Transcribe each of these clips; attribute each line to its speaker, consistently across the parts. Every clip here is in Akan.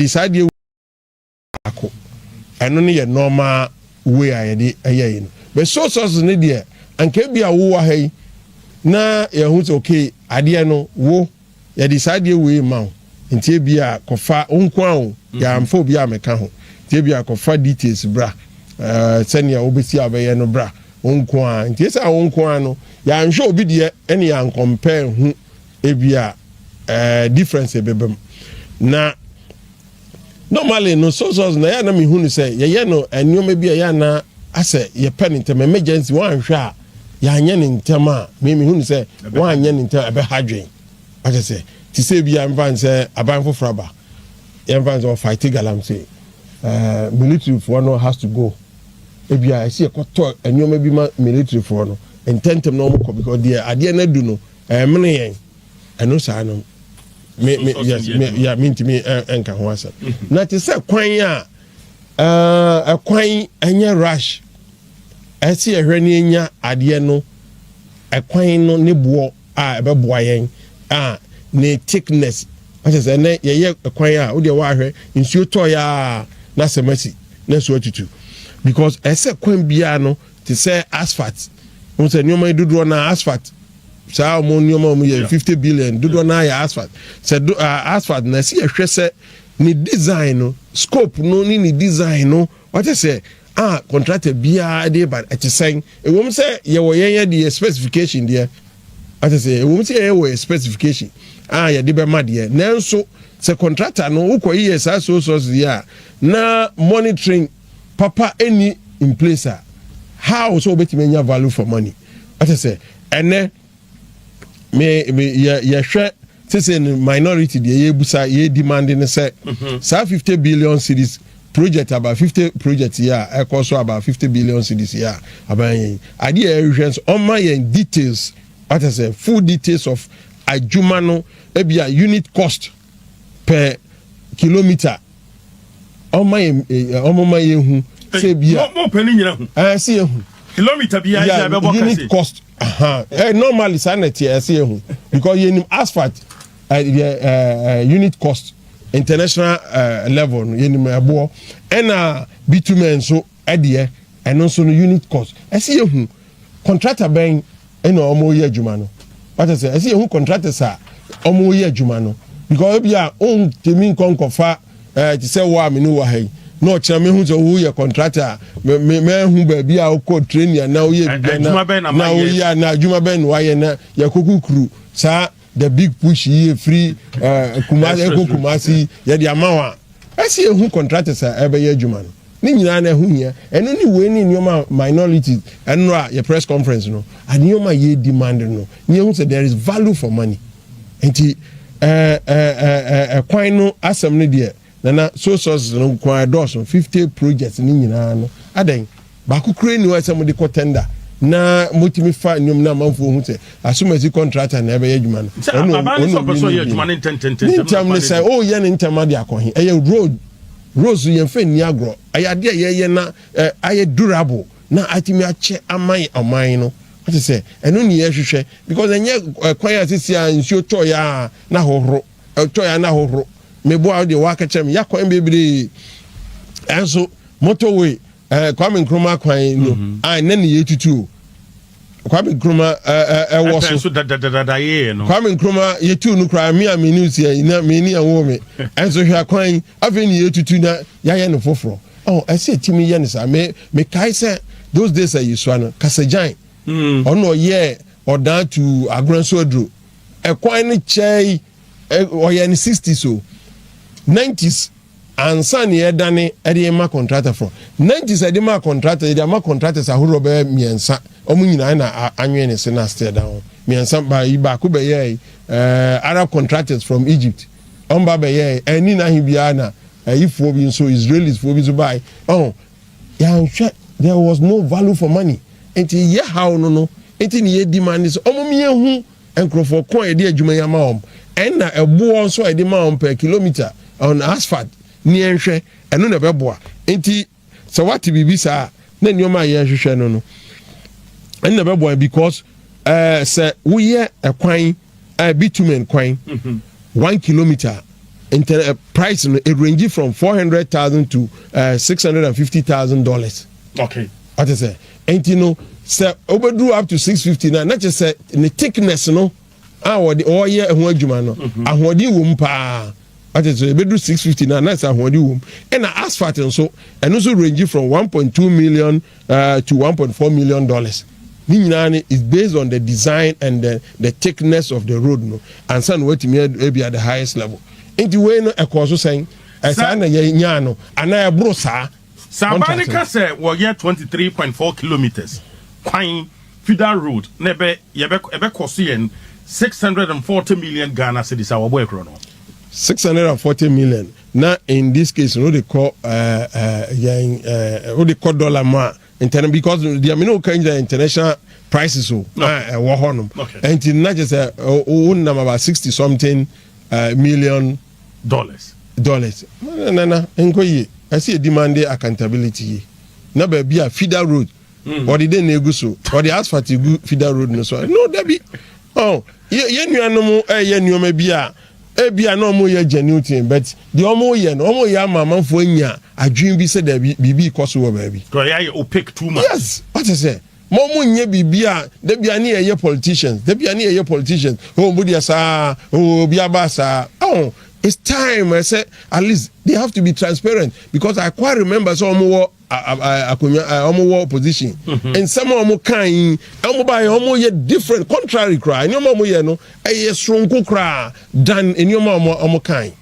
Speaker 1: decide you ako eno ne ye normal way a ye aye no but sources ne de anka bia wo wa hai na ye hu say okay ade no wo ye decide you way ma ntie bia kofa onko an ya amfo bia meka ho ntie bia kofa details bra senia obesi abaye no bra onko an ntie sa onko an no ya nhwe obi de ene ya compare hu ebia difference ebebem na normally no sources na ya na me hu ni say ye no enioma bia ya na ase ye pen intem emergency wan hwe a ya anya ni ntem a me hu ni say wan anya ni ntem ebe hadwen ate say ti say bia mvan say aban fofraba ye mvan say fight galam say military for no has to go ebia I see e koto enioma bi ma military for no intentem no mo ko because there ade na du no mene yen eno sa no me yes me ya minti me enka ho asa na ti say kwan a kwan enya rush esi ehwe ne enya ade no kwan no ne bo a ebe boa yen ne thickness ase say na ye kwan a wo de wa hwe nsuo to ya na semasi na so atutu because ese kwan bia no ti say asphalt won say nyoma dudu na asphalt sa mo nyoma mo 50 billion dudu na ya asphalt say asphalt na si ehwe say ni design no scope no ni design no what you say contractor bia dey but at saying e won say ye wo yen the specification there what you say e won say ye wo specification ye dey be mad there nanso say contractor no ukoyi yes so there na monitoring papa any in place how so beti menya value for money what you say ene me ye hwe say minority the ye busa ye demanding say 50 billion cedis project about 50 projects here cost about 50 billion cedis here about idea evidence on my details what I say full details of ajumano ebia unit cost per kilometer on my hu say bia
Speaker 2: mo penny nyina hu
Speaker 1: see hu
Speaker 2: kilometer bia ya be boka
Speaker 1: unit cost normally sanity see hu because you asphalt unit cost international level you know and bitumen so adie and also no unit cost see hu contractor ben omo ye adwuma no what I say see hu contractors are omo ye adwuma no because bia on temi konkofa ti say wa me no wa hai no chere me hu so who ye contractor me hu ba bia o ko trainer na o ye na o ya na adwuma ben wa ye na ya kokukuru sa the big push here free kumasi ya di amawa esi ehu contractors ebe ye adwuma no ni nyina na ehu hia eno ni we ni nyoma minority eno a your press conference no anyoma ye demand no ni ehu say there is value for money enti kwan no asem ne de na so sources no kwan dozen 50 projects ni nyina no adan ba kokure ni wa asem de ko tender na motimi fa nyom na manfo hu se asumasi contractor na ebe adwuma no
Speaker 2: ono so person ye adwuma ne
Speaker 1: ntam ne say oh ye ne ntam ade akohe eye roads ye mfa ni agro ayade ye na aye durable na atimi ache amai no what say eno ni ye hwehwe because enye kwan asisi a nsuo to ya na hohoro mebo a de waka chem yakwan bebre enso motorway Kwame Nkrumah kwan no na ne yetutu Kwame Nkrumah wo so
Speaker 2: ye no
Speaker 1: Kwame Nkrumah yetu no kra me news ya na me ni anwo me enso hwa kwan afi ne yetutu na ya no foforo ese timi ye ne sa me kai say those days are yiswa no kasajan ono ye odan to agranso adro kwan ne chei oye ne 60s so 90s and san ye dane ede ma contractor from 90s ede ma contractor ede ma contractors ahoro be miensa omu nyina na anwe ne se na stay down miensa ba ko be ye Arab contractors from Egypt on ba be ye eni na hibia na ifo bi so Israelis fo bi so buy there was no value for money enti ye how no enti ne ye demand is omu mi ehu enkrofo kon ede adwuma ya ma om enna ebo so ede ma om per kilometer on asphalt ni enhwe eno na beboa enti so what bibisa na nyoma ye hwehwe no eno na beboa because say we ye a kwan bitumen kwan 1 kilometer price no it range from $400,000 to $650,000.
Speaker 2: Okay.
Speaker 1: What is it? And you know, say overdo up to 650 not just say the thickness no. What the all year and what you man no. And what you pa. What is it? Bedroom 650 now. That's a what you and the asphalt and so and also range from 1.2 million to 1.4 million dollars. Is based on the design and the thickness of the road no. And some what me be at the highest level. Into way no ekoso saying asa na ye nya no ana e bro sa
Speaker 2: Sabanika say we get 23.4 kilometers kwan feeder road na ebe koso yen 640 million Ghana cedis our boy no
Speaker 1: 640 million now in this case no they call what they call dollar ma international because the amino kind the international prices so wo honum and in not just number about 60 something million
Speaker 2: dollars
Speaker 1: na enkoyi I see a demand accountability na ba bia feeder road or the dey na so or the asphalt feeder road no so no that be oh ye nuanom ye nuoma bia e bia na omo ye genuine but the omo ye no omo ye amamanfo anya adwin bi se da bibi koso wo ba bi
Speaker 2: to ye opaque too much.
Speaker 1: Yes what is it momo nye bibia da bia na ye politicians oh bodi asa oh bia ba sa oh it's time I say at least they have to be transparent because I quite remember some more opposition and some of kind ye different contrary cry in your mom ye no a strong cry than in your mom kind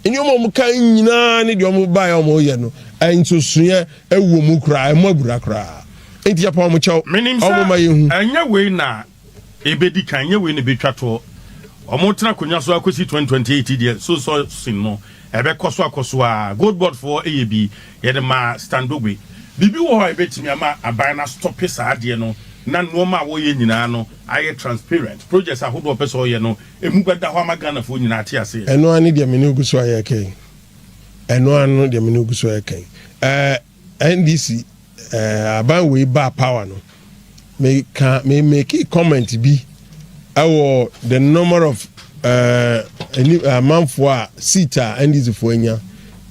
Speaker 1: in your mom kind na need your mobile ye no and so soon a woman cry more cry ain't your palm chow
Speaker 2: meaning and your way na ebedi kan ye we ne betwa to omotra konya so akosi 2028 dia so sin no ebe koso akoso a gold board for AAB ye de ma standogwe bibi wo ha ebetimi ama aban na stop sa ade no na no ma wo ye nyina no aye transparent projects ahodo peso ye no emu gbada ho amagana fo nyina ate ase
Speaker 1: eno ani de meni oguso aye kai eno anu de meni oguso aye kai NDC aban we ba power no me make comment bi our the number of month for sita and this for nya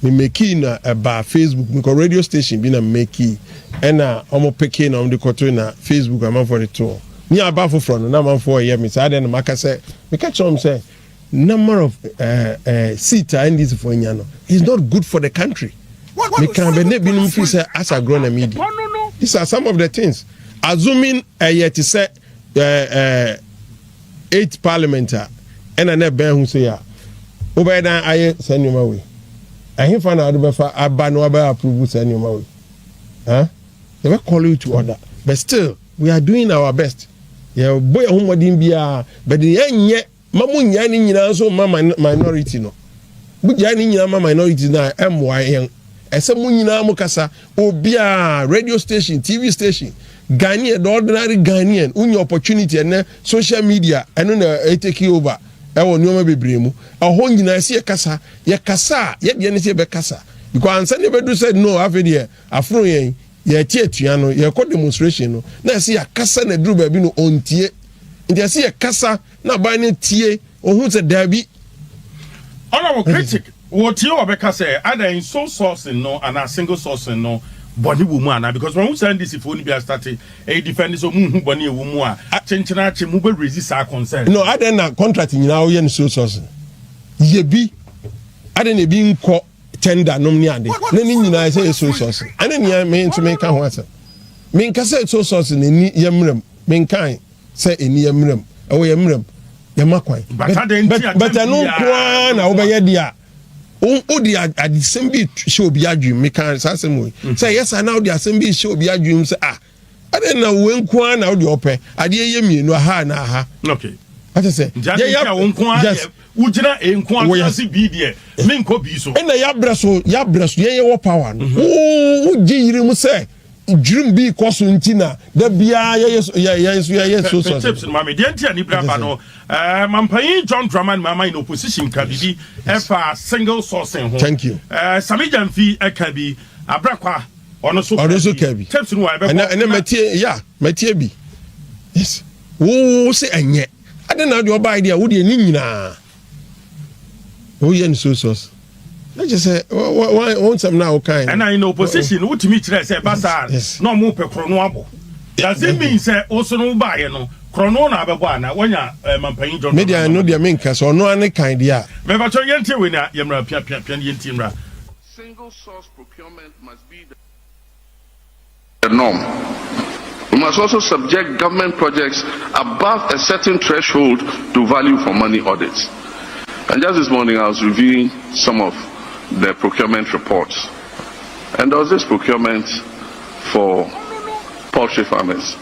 Speaker 1: me making about Facebook me radio station be na make and omo peke na the koto na Facebook am for the tour ni aba for front na man for year me say den maka say me catch am say number of sita and this for nya no is not good for the country me can be ne binum fi say as a grown media these are some of the things assuming yet say 8 parliamenter and na ben hu say ya obedan aye sanyoma we ahin fa na do be fa aba no aba approve sanyoma we they will call you to order but still we are doing our best yeah boy homodin bia but the enye mamu nya ni nyina so minority no bu nya ni nyina minority na MYN ese mu nyina mu kasa obia radio station TV station Ghanaian, the ordinary Ghanaian, only opportunity and social media, and then take over. I will no be bremu. A whole you see a casa, yet you see a casa. Because anybody said no, after the Afroyen, ye tiano, ye called demonstration. Now see a casa and a drew baby no on tie. And you see a casa, not buying tie, or who's a derby.
Speaker 2: Honorable critic, what you are say, either in sole source and no, and a single source and no. Body woman because when we send this if only be started a defender so body woman chenchina chemu resist our concern
Speaker 1: no I then contract now yen so source ye bi I then be nko tender no me ade na ni nyina say so source and then me to make ho asa me nka say so source na ni yemrem me nkan say eni yemrem e wo yemrem ye makwan but no kwa na wo be ye dia o di assembly show bi adwum me kan sasem say yes now the assembly show bi adwum say I don't know when kwa na o di opɛ ade ye mienu ha na ha
Speaker 2: okay
Speaker 1: I say
Speaker 2: ya won kwa ujira enkwa asi bi de me nko bi so
Speaker 1: na ya breso ye wo power no o giyiri mu say dream bi koso ntina da bia ye so
Speaker 2: tips mama de antia ni braba no mampan John Draman mama in opposition ka bibi efa single sourcing ho
Speaker 1: thank you
Speaker 2: Sami Jamfi eka bi abrakwa ono so
Speaker 1: ka bi
Speaker 2: tips no wa be
Speaker 1: na matie bi yes wo say enye ade na de oba idea wo de ni nyina Oh, yeah, so sauce. I just say, want some now kind.
Speaker 2: And I in opposition, what to me today say, Basa, no more per chronoable. Does it mean, say, also no buy, you know, chronona ababana, when you're Mampain John.
Speaker 1: Maybe I know the Minkas or no any kind, yeah.
Speaker 2: Remember, Yenti winner, Yamra Pian.
Speaker 3: Single source procurement must be the norm. We must also subject government projects above a certain threshold to value for money audits. And just this morning, I was reviewing some of the procurement reports. And there was this procurement for poultry farmers.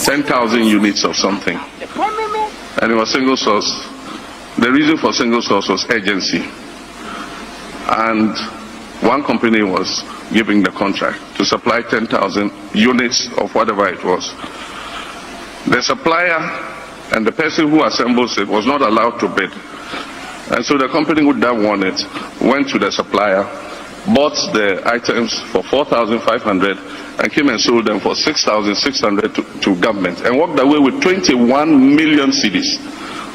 Speaker 3: 10,000 units of something. And it was single source. The reason for single source was urgency. And one company was giving the contract to supply 10,000 units of whatever it was. The supplier and the person who assembles it was not allowed to bid. And so the company who that won it went to the supplier, bought the items for 4,500 and came and sold them for 6,600 to government and walked away with 21 million cedis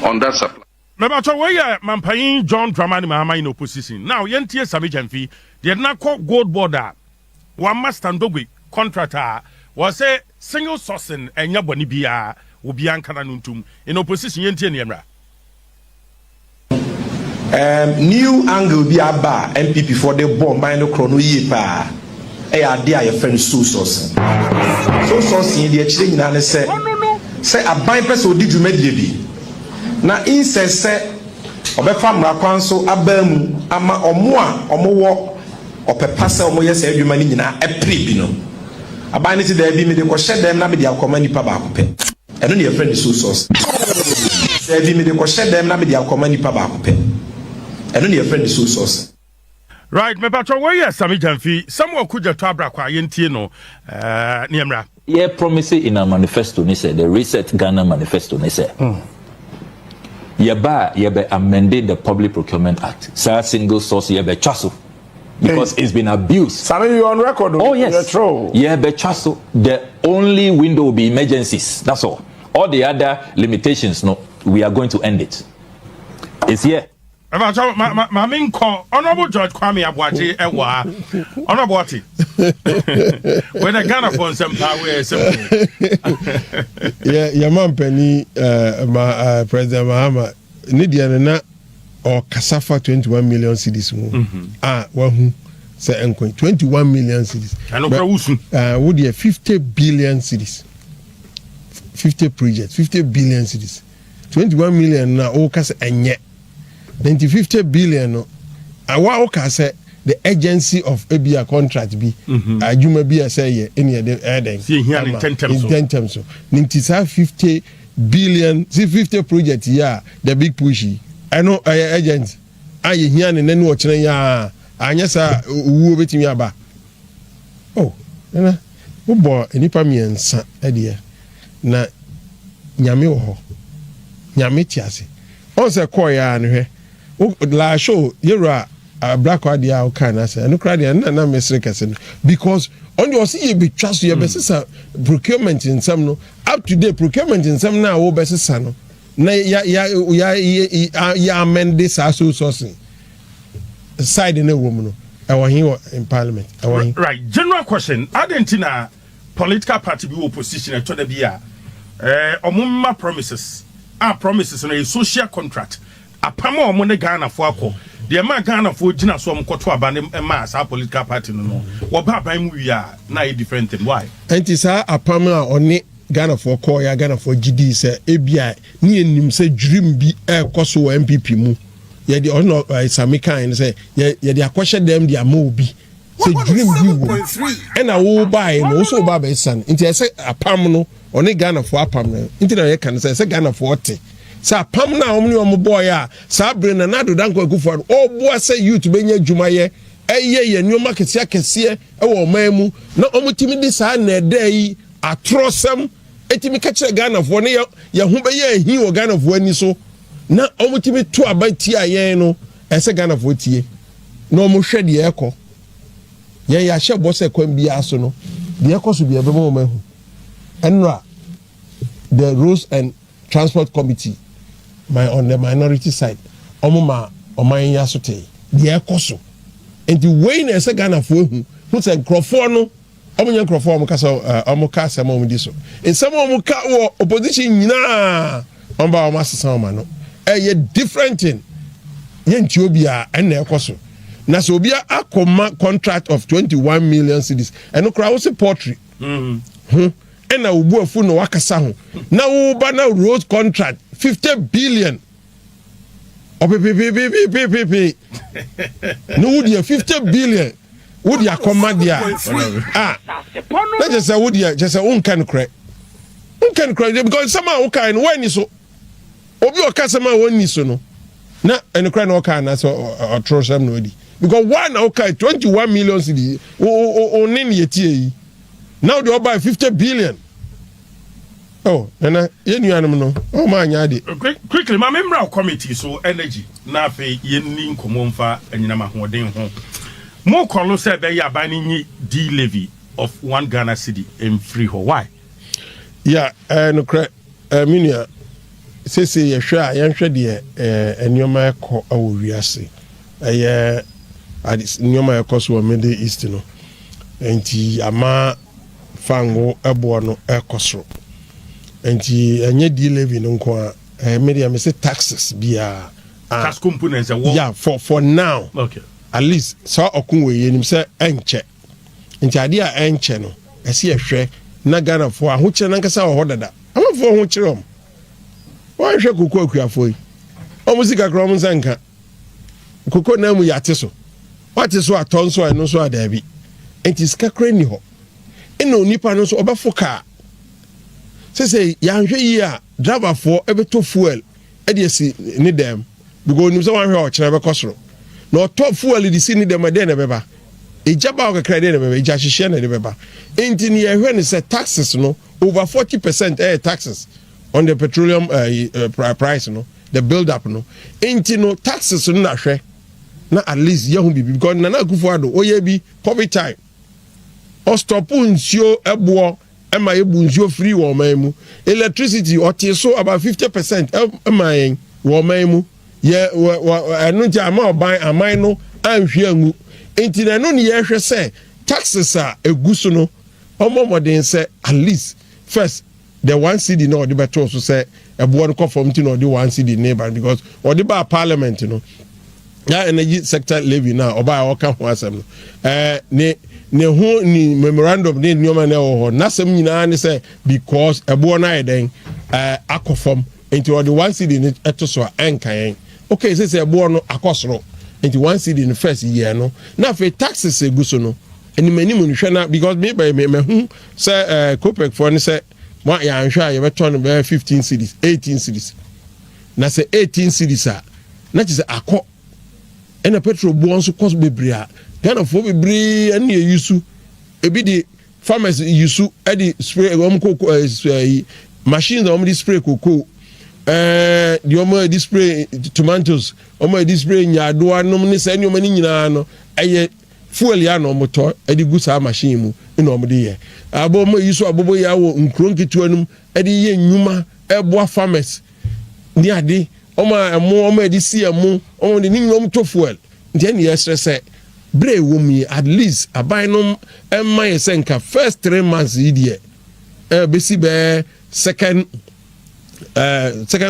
Speaker 3: on that supply.
Speaker 2: Remember, where Mampain John Dramani Mahama in opposition. Now, Yentia Samijan fee, they had not called gold border. One master doggy contractor was a single sourcing and Yabonibia will be Ankananuntum in opposition Yentia Niemra.
Speaker 4: New angle be a bar MPP for the bomb by no chrono ye pa. A dear your friend so source. So source in the exchange and say a buy person did you medley. Na incense obefa mrakwan so abamu ama omo opepasa omo yesi adwuma ni nyina epre bi no aban ne ti da bi me de ko hye dem na me de akoma nipa ba ko pe eno ne your friend so source da bi me de ko hye dem na me de akoma nipa ba ko pe eno ne your friend so source.
Speaker 2: Right, me patro where yes Sami Jamfi someone could just abra kwa yentie no niemra.
Speaker 5: Yeah, promise in a manifesto ni say the Reset Ghana manifesto ni say. Yeba amended the Public Procurement Act. Say single source yeba chaso because it's been abused.
Speaker 6: Sammy, you on record?
Speaker 5: Oh yes. Yeba chaso. The only window will be emergencies. That's all. All the other limitations, no, we are going to end it. It's here.
Speaker 2: My main call, Honorable George Kwame Abuaji Ewa, Honorable Wati. When I Ghana for some power,
Speaker 1: yeah, your mom penny, President Mahama, Nidiana or Kasafa 21 million cedis. Well, say uncle 21 million cedis. And would you 50 billion cedis? 50 projects, 50 billion cedis. 21 million now, all cast and yet. 50 billion no awa say the agency of ABA contract be adwuma bi say any eden
Speaker 2: see here in 10 terms
Speaker 1: so 50 billion see 50 project here the big pushy I know agent aye here ne nanu ochire ya anya sa uwo betimi aba oh na wo bo enipa miensa ade na nyame wo ho nyame tiase on se call ya ne hwe la show yera black audio okay na say no crowd na mesre kase because on your see be trust you be sesa procurement in some no up to date procurement in some na wo be sesa no na ya amend this so sourcing side in a woman no I want here in parliament
Speaker 2: right general question Argentina political party be opposition to the bia omumma promises promises na a social contract apama omo ne Ghana fo akọ de ma Ghana fo gina so omkoto aba ne ma sa political party no wo ba ban mu wi a na a different thing why
Speaker 1: enti sa apama a oni Ghana fo call ya Ghana fo gidi se ebia ne enim se dwirim bi ekoso wo MPP mu ye de ono samikan se ye de akwhye dem de ama obi se dwirim bi wo ena wo bai no so ba ba san enti se apam no oni Ghana fo apam no enti na ye kan se Ghana fo te sa pam na omni boy a sa bre na nado danko akufo o boa se youth benya dwumaye ye nyoma kese akese e wo mamu na omutimi di sa na edai atrosem etimi ka kire Ghana fo ne ye ho be ye hi wo Ghana fo ani so na omutimi to abati ayen no ese Ghana fo tie na omuhwe de ekọ ye ya hye bo se kwam bia so no de ekọ so bia be mo mahu enra the Rules and Transport Committee on the minority side omuma ɔman ya so te deɛ ɛkɔ so nti wei na ɛsɛ Ghanafoɔ ehu who say nkurɔfoɔ no ɔmo nyɛ nkurɔfoɔ ɔmo kasa ɔmo ka asɛm ɔmo di so nsɛm ɔmo ka wɔ opposition nyinaa ɔmo ba ɔmo asesa ɔmo ano ɛyɛ different thing yɛn ti obi a ɛna ɛkɔ so na sɛ obi akɔma contract of 21 million cedis ɛno koraa wɔsi poultry ɛna obu afu na wakasa ho na woba na road contract 50 billion ɔpepepepepepepe no wodi 50 billion wodi akɔma dia na just say wodi just say unkan kra because somehow okay no when so obi okasa ma woni so no na enukra na okay na so otrosam no odi because one okay 21 million cedi o nin yetie yi now they buy 50 billion. Oh, nana yenuanum no o ma anya de
Speaker 2: quickly ma memra committee so energy na fe yenni nkomomfa anyinama hoden ho mo kɔlo sɛ bɛyɛ aban ni D levy of 1 Ghana cedi in free ho why
Speaker 1: yeah no cra minia sese yɛhwɛ a yɛnhwɛ deɛ enioma ɛkɔ awɔ wiase ɛyɛ enioma ɛkɔ so wɔ Middle East no enti ama fango ɛboɔ no ɛkɔ so enti enye D levy no nko a media me say taxes bia
Speaker 2: tax components
Speaker 1: yeah for now
Speaker 2: okay
Speaker 1: at least so okunwe yenim say enche nti ade a enche no ese ehwe na Ghana fo ahokyere na nkasa ho dada amafo ho kyere om wa hwe kokko akuafo yi omusika kro om nsanka kokko na mu yate so wate so aton so eno so adabi enti sika kra ni ho eno onipa no so obafo ka sese yanhwe yi a driver for ebeto fuel e de si ni dem because nim so wan hwe o kyere be kosoro no top fuel di si ni dem de na beba ejaba o kakra de na beba eja hihye na de beba enti ni ehwe ni say taxes no over 40% taxes on the petroleum price no the build up no enti no taxes no na hwe na at least yehu bibi because Nana Akufo-Addo oye bi COVID time o stop nsuo ebo ema yebu nsuo free wo man mu electricity ote so about 50% ema yen wo man mu ye enu nti ama oban aman no anhwe angu enti na no ne ye hwe say taxes a eguso no omomodin say at least first the 1 cedi no the better so say ebo no conform to no the 1 cedi neighbor because or the bar parliament no ya energy sector levy na oba oka ho asem no ne ho ni memorandum ne nyoma na ho na sem nyina ne say because ebo na eden akofom enti or the 1 cedi ne etoso enkan okay say ebo no akosoro enti 1 cedi in first year no na fe taxes eguso no eni mani mu hwe na because me by me hu say copec for ne say ma ya nhwa ye beto no be 15 cedis 18 cedis na say 18 cedis a na ti say akọ ena petrol bo nso cost bebre a Ghana fo bebre ene yusu ebi di farmers yusu e di spray machines that di spray cocoa di omo di spray tomatoes omo di spray nyado anom ne say ne omo ni nyina no eye fuel ya no motor e di gu sa machine mu ina omo di ye abo omo yusu abobo ya wo nkron kitu anum e di ye nyuma e boa farmers ni ade omo di si emu omo di nyum to fuel then yes say bre wo mi at least aban no emma yesenka first 3 months idie be si be second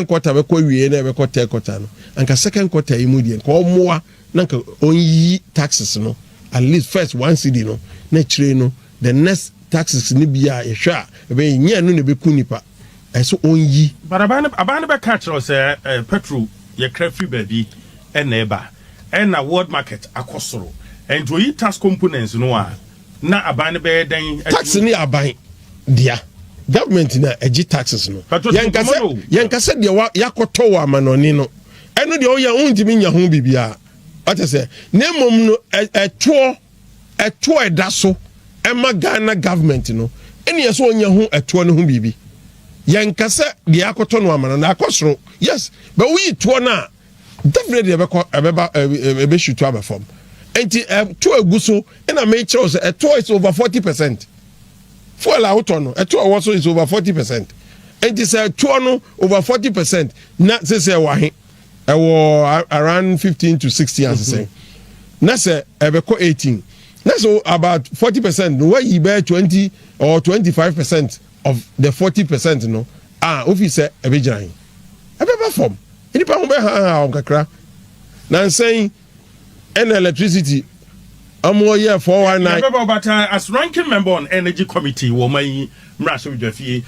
Speaker 1: quarter be ko wie na be ko third quarter no anka second quarter imu die ko moa na nka onyi taxes no at least first 1 cedi no na chire no the next taxes ni bia ye hwa be nya no ne be kunipa eso onyi
Speaker 2: but aban be catch us petrol ye cra free baby and eba and na world market akosoro and we tax components no na aban be den
Speaker 1: tax ni aban dia government na egi taxes no yankase de yakoto wa manoni no eno de oya untimi nya ho bibia what say nemom no eto edaso ema Ghana government no eni yeso onya ho eto no ho bibi yankase de yakoto no amano na akosoro yes but we to na definitely ebe shoot to form enti to eguso na make sure say eto is over 40%. Fuel out on a two also is over 40%. And this two no over 40%. Not say wahi. around 15 to 16 as I say. Na say ebeko 18. Na so about 40%. No where you bear 20 or 25% of the 40%. No, officer ebejan. Ebeba form. Inipa mo be ha kakra. Na saying and electricity. Year 419.
Speaker 2: But as ranking member on energy committee, woman Mrasho Jeffy,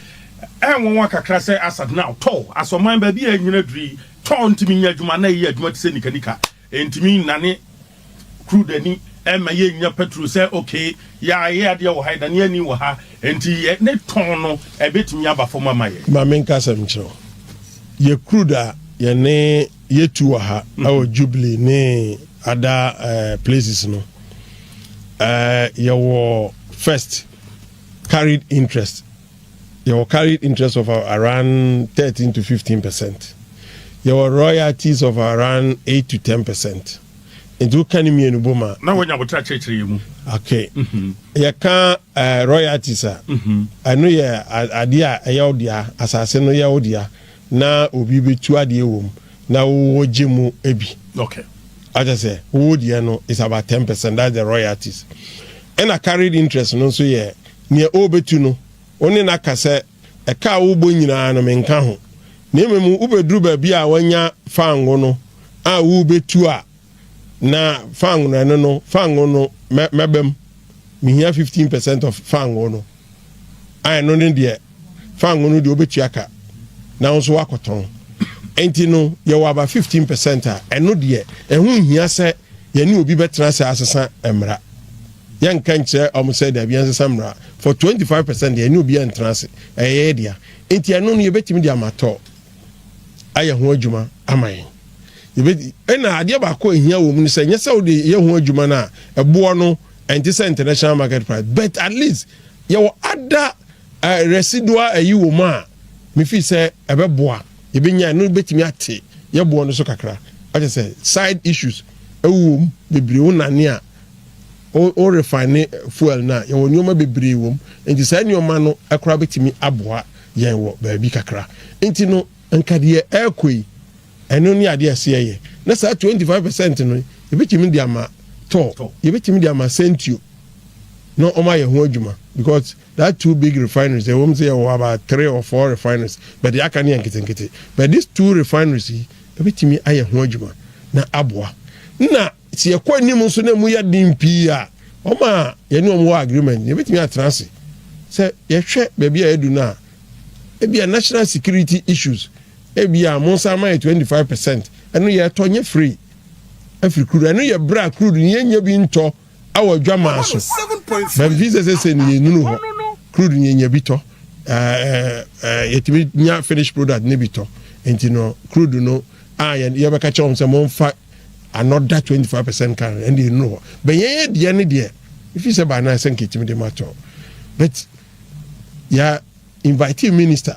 Speaker 2: and one kakra say as at now tall as a man baby and unitary torn to me Jumana yet what Seneca and to me Nani crude any and my year petrol say okay, yeah, dear hide and ye knew her and yet net torn a bit me about for my
Speaker 1: main castle. Ye cruder, ye ne ye two ha our jubilee ne other places no. Your first carried interest of around 13 to 15%. Your royalties of around 8 to 10%. Into kanimi and boma.
Speaker 2: Now when you touch it,
Speaker 1: okay. You can royalties. I know you idea a yodia assassin no yodia na obi be 2 adie na wo jimu ebi.
Speaker 2: Okay.
Speaker 1: As I say, wood is about 10%. That's the royalties. And I carried interest no so yeah near Obetuno. Only na kase a car ubo nyina no menka ho. Neme mu ubedru ba bia wanya fango no a ubetua na fango no mebem me here 15% of fango no. I no dey fango no de obetua ka. Na nso wakoton. Enti no ye wa about 15% a eno de ehun hia se ye ni obi betra se asesa emra yan kan che om se da bian sesa emra for 25% ye ni obi entra se eye dia enti eno no ye betimi dia mato aye ho adwuma amayen ye be ena ade ba ko hia wo mu se nyese wo de ye ho adwuma na ebo no enti se international market price but at least ye wo ada residual ayi wo ma me fi se ebeboa Ibinya no betimi ate ye bo no so kakra I just say side issues ewum bebre wonane a o refine fuel na ye wonyoma bebre wom enti say nyoma no akra betimi aboa yen wo ba bi kakra enti no nkade ekoi eno ni ade ase ye na sa 25% no ye betimi di ama to ye betimi di ama sentio no oma ye ho adwuma because that 2 big refineries they won't say about 3 or 4 refineries but they can nkete but these 2 refineries ebetimi aye ho adwuma na aboa na si ekwa nim so na mu ya dimpi a oma ye ne omo agreement ebetimi atranse say ye hwe ba bia edu na ebia national security issues ebia monsa ma 25% eno ye tonye free every crude eno ye bra crude ye nya bi nto awo dwama so but visa say ni nunu ho crude nya bito yetimi nya finished product ne bito enti no crude no ye be ka chom say mo fa another 25% can and you know but ye de ne de if you say ba na say nketimi de matter but ya invite minister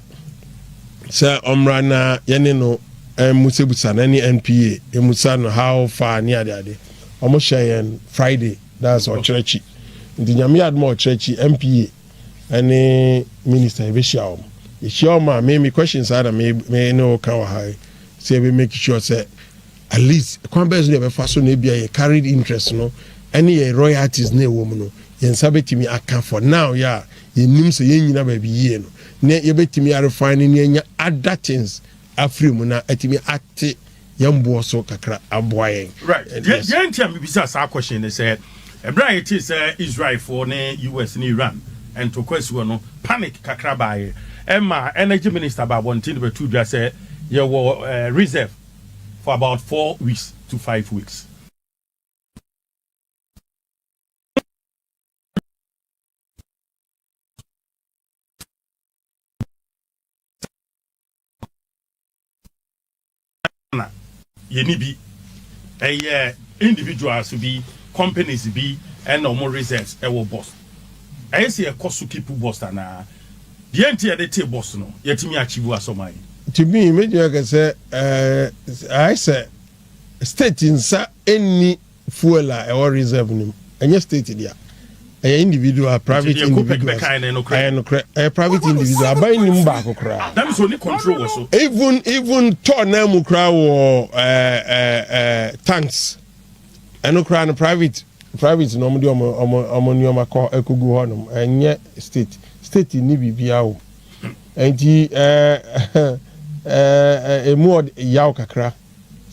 Speaker 1: say omrana ye ne no musebusa na ni NPA emusa no how far ni ade omo share Friday that's our church the nyamiad mo church MPA any minister be share e share ma me questions are me no kan wa high say we make sure say at least kwambes no be faso na bia ye carried interest no any royalties na ewom no ye nsabetimi aka for now ya ye nim say ye nyina ba bi ye no na ye betimi refine ni enya other things afrimu na atimi ate yambo so kakra aboyen
Speaker 2: right the entiam bisa sa question say ebra it is Israel for ne US and Iran and to question no panic kakra bae emma energy minister ba wanting to two just say you were reserve for about 4 weeks to 5 weeks. Yeni bi individuals be companies be and no more reserves e wo boss I say a cost to keep boss na the entire the table boss no yetimi achieve asomai
Speaker 1: to me make you say I say state in sa any fuel or reserve nim any state dia individual private individual private individual aban nim ba kokra
Speaker 2: that is only control also
Speaker 1: even turn na mu kra wo tanks enokra no private no mo de omo nyoma ko ekogu ho no enye state ni bibia wo enti emu yaw kakra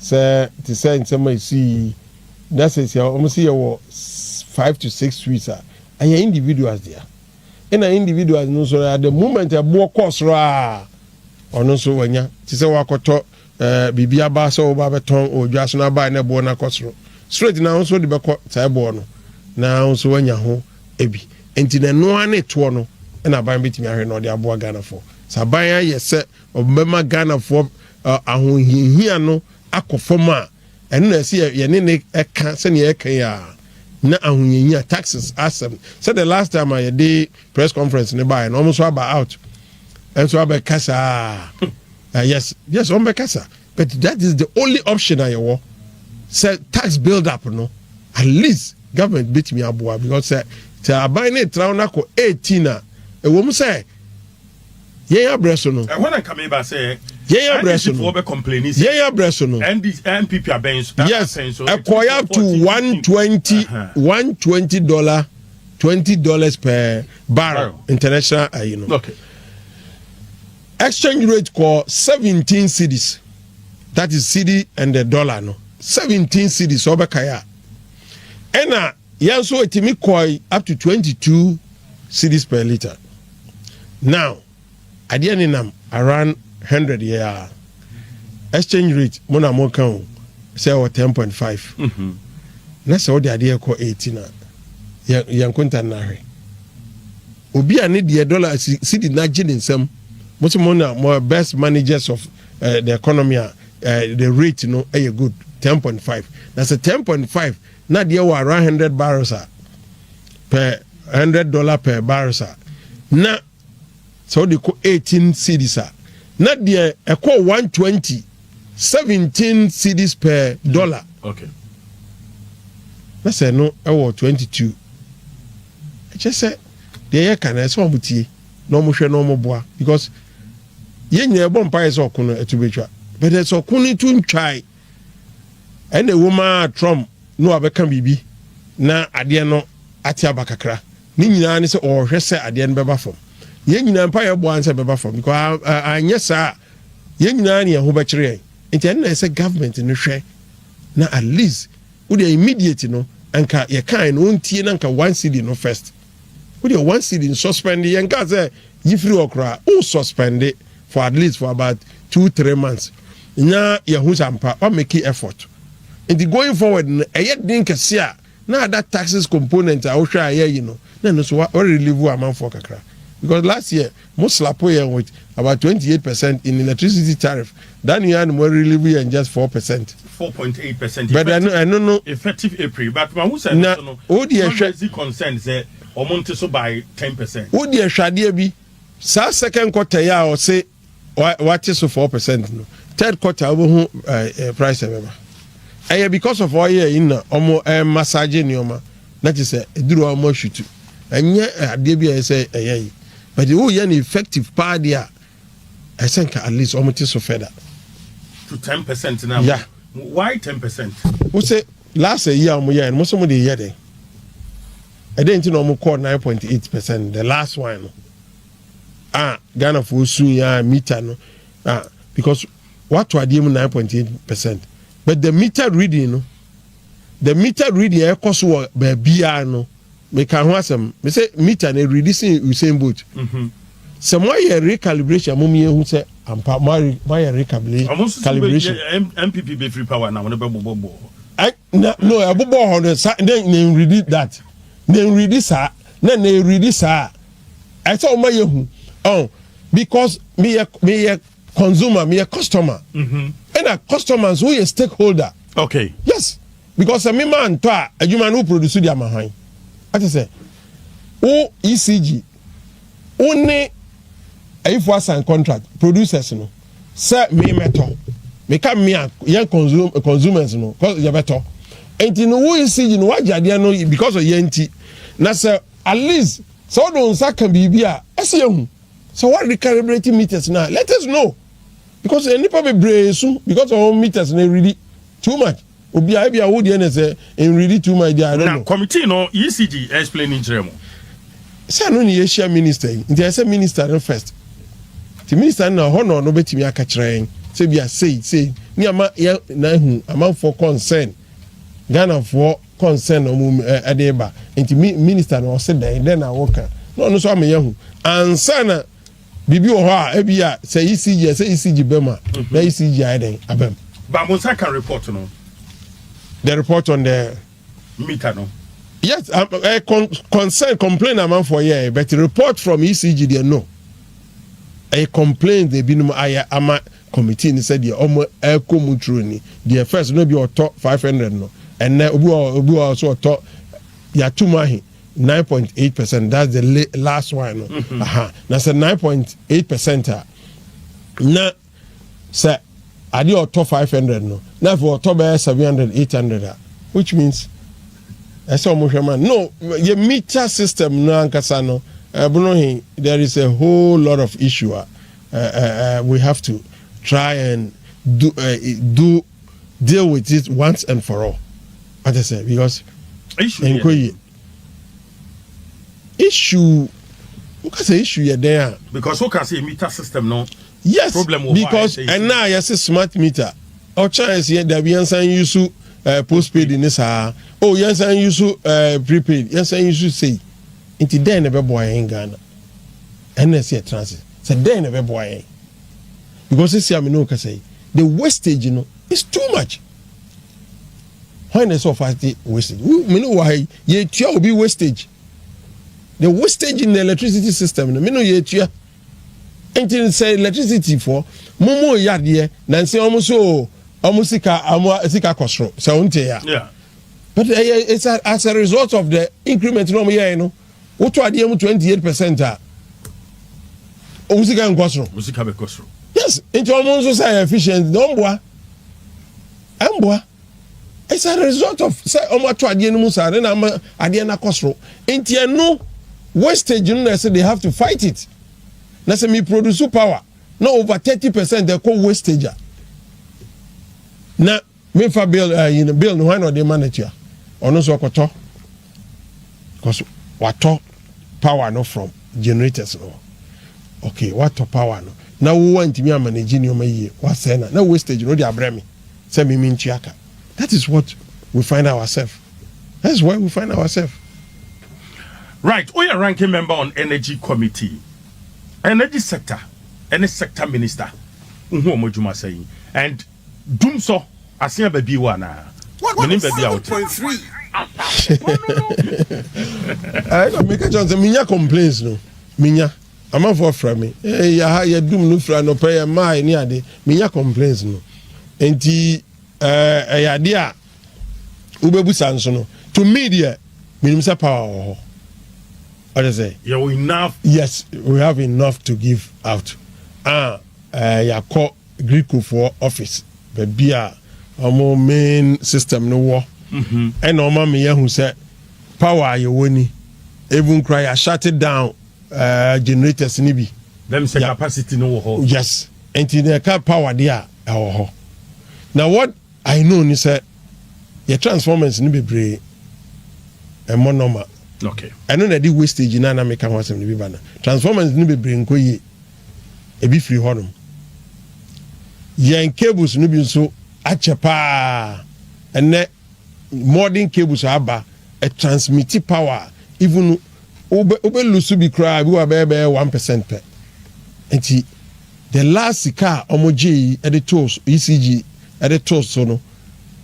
Speaker 1: se ti say nsema isi na say omo si ye 5 to 6 weeks and individuals there. In an individuals no so at the moment a more cost ra or no so when ya to say wakoto bibia ba so ba beton or just na buy na bo na cost straight now so the beko table no now so when ya ho ebi enti na no ane to no na ban betimi ahwe no de abo Ghana for saban ya se obema Ghana for ahonhia no akofoma enu na se ye ne eka se ne eka ya na ahunyenya taxes asem said the last time I did press conference nearby and almost about out and so about kasa yes on kasa but that is the only option I want said tax build up no at least government beat me abua because say buying it round 18 a woman say yeah breso no
Speaker 2: when I come back say
Speaker 1: yeah breso no
Speaker 2: be complaining
Speaker 1: yeah breso no
Speaker 2: and this MPP are bench
Speaker 1: yes acquire up to $120 $20 per barrel international you know
Speaker 2: okay
Speaker 1: exchange rate call 17 cedis that is cedi and the dollar no 17 cedis obekaya ena yanso etimi koi up to 22 cedis per liter now adianinam around 100 year exchange rate mona mo kan say 10.5 na say o de ade ko 18 yan kunta na hwe obi ane de dollar cedi na gin nsam mo na more best managers of the economy the rate no a good 10.5 that's a 10.5 na de wa around 100 barrels per $100 per barrels na so they call 18 cedis na de e call 120 17 cedis per dollar
Speaker 2: okay
Speaker 1: na say no e wo 22 I just say the can I so mutie no mo hwe no mo boa because yenya e bompa is okuno etubetwa but it's okuni tun try and a woman Trump no abeka bibi na ade no ati abakakra ni nyina ne se o hwe se ade no beba fom yen nyina mpa ye bo anse beba fom because anya sa yen nyina ne ho bekire enti na say government no hwe na at least we dey immediate no anka ye kan no ntie na anka 1 cedi no first we dey 1 cedi suspend yen ka say yifri okra o suspend it for at least for about 2-3 months nya ye hu sampa o make effort and going forward e din kase a na that taxes component a wo hwa aye you know na no so what relieve amount for kakra because last year most slap with about 28% in electricity tariff that year no relieve and just 4%
Speaker 2: 4.8%
Speaker 1: but I don't know
Speaker 2: effective April but who said no
Speaker 1: o dey
Speaker 2: concern say omonte so by 10%
Speaker 1: o dey hwade bi sa second quarter ya o say what is so 4% no third quarter wo price ever because of oil in omo massage nioma that is eduru omo shutu enye ade bia say but the whole year effective part there I think at least omo so further
Speaker 2: to 10% now
Speaker 1: yeah
Speaker 2: why 10%
Speaker 1: who say last year omo year mo so mo dey year dey I didn't know omo call 9.8% the last one Ghana for soon ya meter no because what to adem 9.8% but the meter reading e cost wo ba bia no me kan ho asem me say meter na reducing Usain Bolt some more recalibration mo me hu say ampa my recalibration
Speaker 2: MPP be free power na won be bobo
Speaker 1: no abobo ho no then read that then read this na read this I saw my hu because me a consumer, me a customer, and a customers who a stakeholder.
Speaker 2: Okay.
Speaker 1: Yes, because a man to a human who produce their behind. I say, oh ECG, only if was a contract producers no, say me metal, me come me a young consumers no, cause you better. And you know who ECG no what you no because of yenti. Na say at least so don't say can be here so what recalibrating meters now let us know because any probably brace because our meters they really too much obi I be a would say in really too much there I don't know
Speaker 2: committee no ECG explaining to
Speaker 1: say no ni Asia minister there say minister first the minister na honor no betimi aka kire say be say ni ama na hu am for concern Ghana for concern adeba nti minister no say then na work no so am yehu ansana bibi wo ho a bia say ECG bema na ECG aden abem
Speaker 2: but Musa can report no
Speaker 1: the report on the
Speaker 2: meter no
Speaker 1: yes concern complain amount for here but the report from ECG there no a complaint they been ama committee ni said the omo ekomu true ni the first no be o top 500 no and na obi also top ya tumahi 9.8%. That's the last one. No? That's a 9.8%. Na say adi or top 500 no. Now for top 700, 800, which means that's almost man. No, your meter system no ankasa no. There is a whole lot of issue. We have to try and deal with it once and for all. What I say because issue because issue there
Speaker 2: because who can say meter system no
Speaker 1: yes
Speaker 2: problem
Speaker 1: because and now yes smart meter or chance here that we answer use postpaid in this oh yes and use prepaid yes and use say into then never boy in Ghana and let's see transit so then never boy because this year no can say the wastage you know is too much when they so fast the wastage we know why ye will be wastage. The wastage in the electricity system, no, me no yetua. Until say electricity for momo yadie, na say almost sika kosro. So unte ya.
Speaker 2: Yeah.
Speaker 1: But it's as a result of the increment no me no. What to adie 28% ah. Sika nkosro.
Speaker 2: Sika be kosro.
Speaker 1: Yes, into almost say efficient. Domboa. Amboa. It's a result of say omo to adie no musa na adie na kosro. Enti no wastage, you know, say they have to fight it. Now, say me produce power. No over 30% they call wastage. Now, me for bill, bill no one or the manager. Or no so koto. Because what power no from generators no. Okay, what power no. Now we want me managing your year. What say na? No wastage no dey abremi. Say me mean chiaka. That is what we find ourselves. That's where we find ourselves.
Speaker 2: Right, we are ranking member on energy committee, energy sector, any sector minister. Mojuma saying, and doom so I see a baby one. What baby out?
Speaker 1: 7.3. I make a chance. Minya complaints no. Minya, I'm not for from me. Hey, ya doom no fra no pay my near de. Minya complaints no. Enti idea ubebu sanso no. To media, minimum power. What I say?
Speaker 2: Yeah, we enough.
Speaker 1: Yes, we have enough to give out. Ya call Greek for office. But be our main system no war. And no man me who said power you woni. Even cry I shut it down. Generators nibi.
Speaker 2: Them say capacity no war.
Speaker 1: Yes, and the car power there. Now what I know is that your transformers nibi bre. And more normal.
Speaker 2: Okay.
Speaker 1: I know that the wastage in an American was in the Bibana. Transformers no be bring koye e be free honum. Yan cables no be so achepa and modern cables aba a transmit power even obe lusu bi cry we were 1% per. Enti the last car omoji at the tools ECG at the tools so no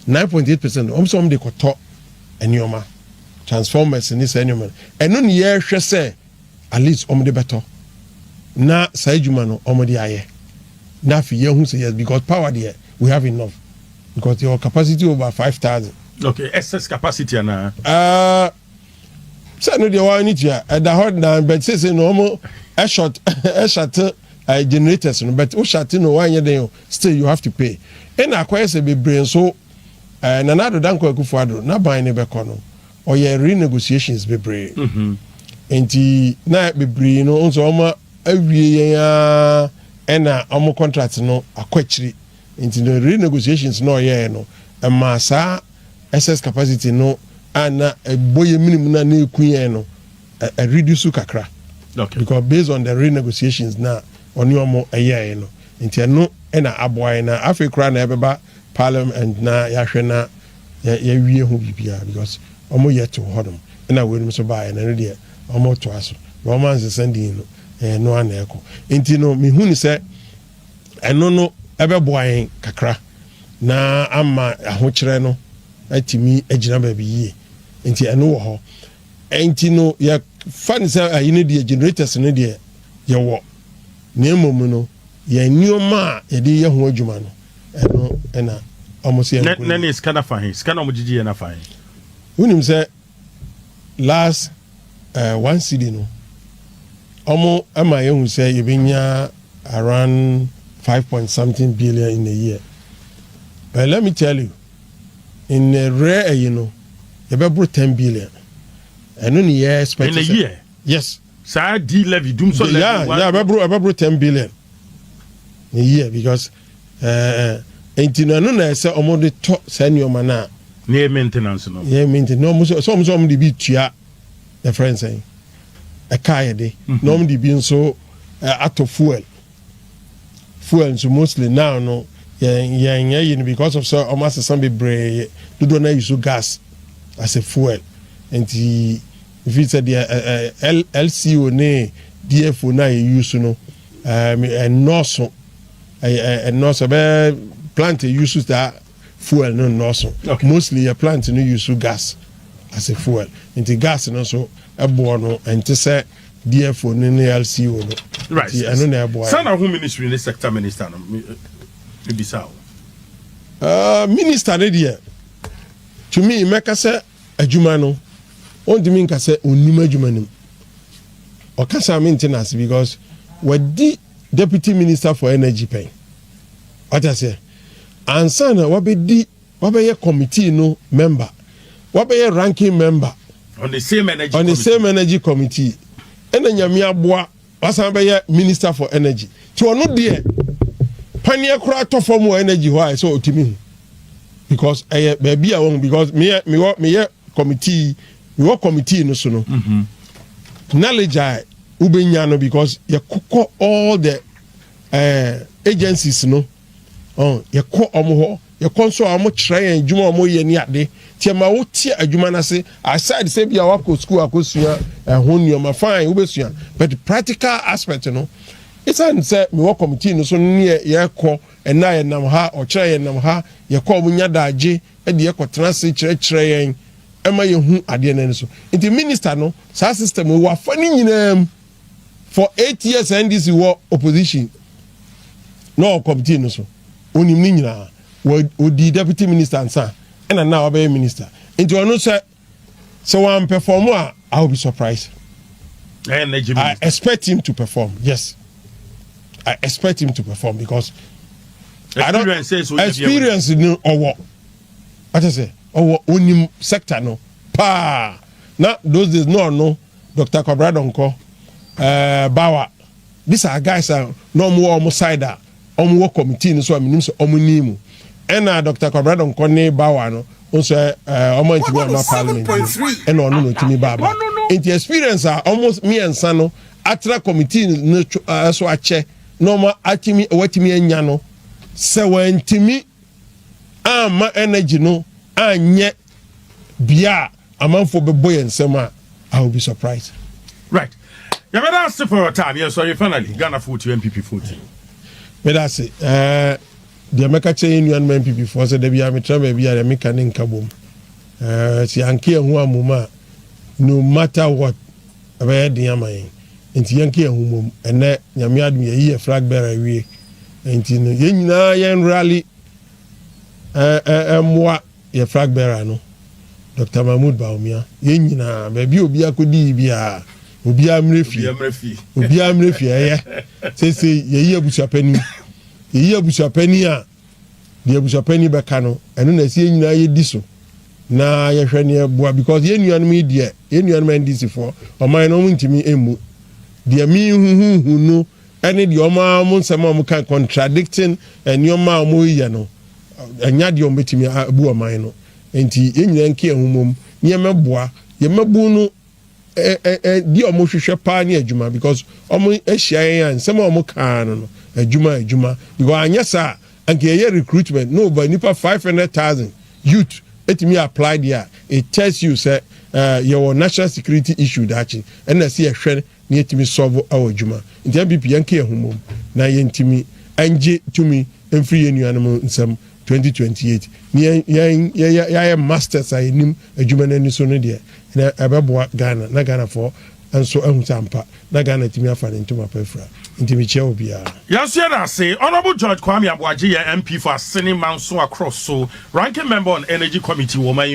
Speaker 1: 9.8% almost they could talk and yoma transformers in this animal and no year say at least the better na saijuma no the aye na fi ye hu say yes because power there we have enough because your capacity over 5,000.
Speaker 2: Okay, excess capacity na
Speaker 1: say no dey one need ya at the hot na but say no mo a short generators no but o short no one year still you have to pay and acquire say be brain so na do danko akufuado na ban ne be kono or your renegotiations be brave. enti na bebree no nso ọma awie ya ɛna ɔmo contract no akwachiri enti no renegotiations no ɔyɛ no ɛma saa excess capacity no ana boye minimum na ekuye no reduce kakra. Okay. Because based on the renegotiations na oni omo ɛyɛ no enti no ɛna aboa na Africa na ɛbɛba Parliament na yahwɛ na yɛwie ho bibia because omo yɛ to hodom na wɔnim so ba na no deɛ omo to aso romance sending no no ana ɛkɔ enti no me hu ni sɛ ɛno no ɛbɛboa kakra na ama ahokyerɛ no atimi agina ba bi yie enti ɛno wɔ hɔ enti no yɛ fan sɛ ayine die generators no deɛ yɛ wɔ na emom no yɛ nneɛma a yɛde yɛ ho adwuma no ɛno ɛna almost yɛ
Speaker 2: na ne scanner fahin scanner mo gigi yɛ na fahin
Speaker 1: wonim sɛ last one city no ɔmo ama yɛ hu sɛ yɛbɛnya around 5.something billion in a year. But let me tell you, in a rare, you about 10 billion. And only year
Speaker 2: in a year?
Speaker 1: Yes.
Speaker 2: So D levy, doom so
Speaker 1: about 10 billion in a year because ain't you know say almost the top senior man
Speaker 2: near maintenance no.
Speaker 1: Yeah, maintenance. No, some the beat the friend saying a car day. No, the being so out of fuel. Fuel so mostly now no yeah because of so almost some be do don't use gas as a fuel and if it's a LCO ne DFO na use no and also plant use that fuel no okay. Mostly a plant no use gas as a fuel and the gas no so a bono and to say DFO ne LCO no
Speaker 2: right sana who ministry in the sector minister no maybe sao
Speaker 1: minister there to me make say adwuma no on di mean ka say onima adwuma nim o ka say maintenance because what the deputy minister for energy pen what I say ansa na what be committee no member what be ranking member
Speaker 2: on the same energy
Speaker 1: committee ena nyame aboa wasan be minister for energy ti ono de pania kura to form energy why so otimi because baby I won because me committee no so no knowledge I ubenya no because you cook all the agencies no you call omo you console omo try adwuma omo ye ni ade ti ma wo ti adwuma na se aside say bia wa ko school akosua ho nneoma fine wo besua but the practical aspect no it's an say me work committee no so ne ye ko na ye nam ha o kire ye nam ha ye ko omo nya daage e de ye ko transit kire yen e ma ye hu ade na so the minister no sa system wo afani nyinam for 8 years NDC wo opposition no committee no so onim ni nyina wo di deputy minister ansa and now obey minister into ono say so one perform I will be surprised. I expect him to perform. Yes, I expect him to perform because experience no or what I say or onim sector no pa now those days no Dr. Kwabradonko Bawa these are guys are no more almost side work committee so I mean so omunimu and Dr. Kwabradonko ne Bawa no also omo ntimi na Parliament and ono no ntimi baba into experience almost me and sano atra committee no so ache normal atimi watimi anya no se wantimi ama energy no anye bia amanfo beboy ensema I will be surprised.
Speaker 2: Right. You better ask for your time. Yes, sorry, finally Ghana 40 MPP 40.
Speaker 1: But I say the America chain one MPP for say there be am try be a make an nkabom si anke hu amuma no matter what about the amayin enti yanke hu mom ene nyame adum ye flag bearer wie enti no ye nyina ye rally mwa ye flag bearer no Dr. Mahmoud Baumia ye nyina ba bi obi akodi bia obi amrefi ye say ye abusuapani ye abusuapani a the abusuapani beka no eno na sie nyina ye di so na yɛhwɛ ne boa because yɛn nuanom yi deɛ yɛn nuanom NDC for ɔman no ntimi emu deɛ mi huhuhu no ɛne deɛ ɔma mo nsɛm a ɔmo kan contradicting nneɛma a ɔmo yɛ no ɛnya deɛ ɔmo betumi abu ɔman no nti yɛn nyinaa nke ehumom nneɛma boa yɛmabu no di ɔmo hwehwɛ paa ne adwuma because ɔmo ahyia yɛn a nsɛm a ɔmo kaa no adwuma because anya saa anke yɛ recruitment no ba nipa 500,000 youth etimi apply there it tells you say your national security issue dachi ɛna si ɛhwɛ ne etimi solve our adwuma nti MPP yanke ehumom na yɛntimi anje tumi emfiri yɛn nuanom nsɛm 2028 ni yɛ masters a yɛnim adwuma n'ani so no deɛ na ɛbɛboa Ghana na Ghana for nso ahutampa na Ghana timi afa ne ntoma pafra ntimi kyɛ obiara
Speaker 2: yɛnso na say Honorable George Kwame Aboagye MP for Asene Manso across so ranking member on energy committee wɔ man